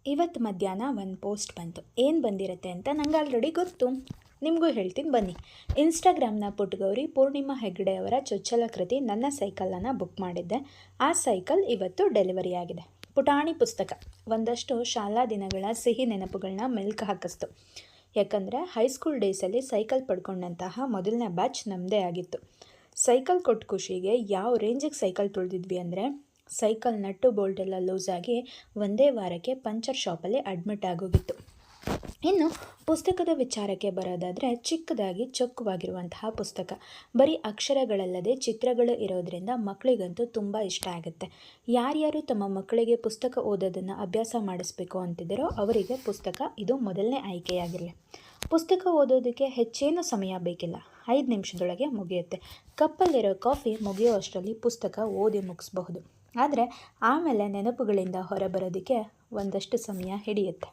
ಇವತ್ತು ಮಧ್ಯಾಹ್ನ ಒಂದು ಪೋಸ್ಟ್ ಬಂತು. ಏನು ಬಂದಿರುತ್ತೆ ಅಂತ ನಂಗೆ ಆಲ್ರೆಡಿ ಗೊತ್ತು, ನಿಮಗೂ ಹೇಳ್ತೀನಿ ಬನ್ನಿ. ಇನ್ಸ್ಟಾಗ್ರಾಮ್ನ ಪುಟ್ಟಗೌರಿ ಪೂರ್ಣಿಮಾ ಹೆಗ್ಡೆ ಅವರ ಚೊಚ್ಚಲ ಕೃತಿ ನನ್ನ ಸೈಕಲನ್ನು ಬುಕ್ ಮಾಡಿದ್ದೆ. ಆ ಸೈಕಲ್ ಇವತ್ತು ಡೆಲಿವರಿ ಆಗಿದೆ. ಪುಟಾಣಿ ಪುಸ್ತಕ ಒಂದಷ್ಟು ಶಾಲಾ ದಿನಗಳ ಸಿಹಿ ನೆನಪುಗಳನ್ನ ಮೆಲ್ಕು ಹಾಕಿಸ್ತು. ಯಾಕಂದರೆ ಹೈಸ್ಕೂಲ್ ಡೇಸಲ್ಲಿ ಸೈಕಲ್ ಪಡ್ಕೊಂಡಂತಹ ಮೊದಲನೇ ಬ್ಯಾಚ್ ನಮ್ಮದೇ ಆಗಿತ್ತು. ಸೈಕಲ್ ಕೊಟ್ಟ ಖುಷಿಗೆ ಯಾವ ರೇಂಜಿಗೆ ಸೈಕಲ್ ತುಳಿದಿದ್ವಿ ಅಂದರೆ, ಸೈಕಲ್ ನಟ್ಟು ಬೋಲ್ಟೆಲ್ಲ ಲೂಸಾಗಿ ಒಂದೇ ವಾರಕ್ಕೆ ಪಂಚರ್ ಶಾಪಲ್ಲಿ ಅಡ್ಮಿಟ್ ಆಗೋಗಿತ್ತು. ಇನ್ನು ಪುಸ್ತಕದ ವಿಚಾರಕ್ಕೆ ಬರೋದಾದರೆ, ಚಿಕ್ಕದಾಗಿ ಚೊಕ್ಕವಾಗಿರುವಂತಹ ಪುಸ್ತಕ, ಬರೀ ಅಕ್ಷರಗಳಲ್ಲದೆ ಚಿತ್ರಗಳು ಇರೋದರಿಂದ ಮಕ್ಕಳಿಗಂತೂ ತುಂಬ ಇಷ್ಟ ಆಗುತ್ತೆ. ಯಾರ್ಯಾರು ತಮ್ಮ ಮಕ್ಕಳಿಗೆ ಪುಸ್ತಕ ಓದೋದನ್ನು ಅಭ್ಯಾಸ ಮಾಡಿಸ್ಬೇಕು ಅಂತಿದ್ದಾರೋ ಅವರಿಗೆ ಪುಸ್ತಕ ಇದು ಮೊದಲನೇ ಆಯ್ಕೆಯಾಗಿರಲಿ. ಪುಸ್ತಕ ಓದೋದಕ್ಕೆ ಹೆಚ್ಚೇನು ಸಮಯ ಬೇಕಿಲ್ಲ, 5 ನಿಮಿಷದೊಳಗೆ ಮುಗಿಯುತ್ತೆ. ಕಪ್ಪಲ್ಲಿರೋ ಕಾಫಿ ಮುಗಿಯೋ ಅಷ್ಟರಲ್ಲಿ ಪುಸ್ತಕ ಓದಿ ಮುಗಿಸ್ಬಹುದು. ಆದರೆ ಆಮೇಲೆ ನೆನಪುಗಳಿಂದ ಹೊರಬರೋದಕ್ಕೆ ಒಂದಷ್ಟು ಸಮಯ ಹಿಡಿಯುತ್ತೆ.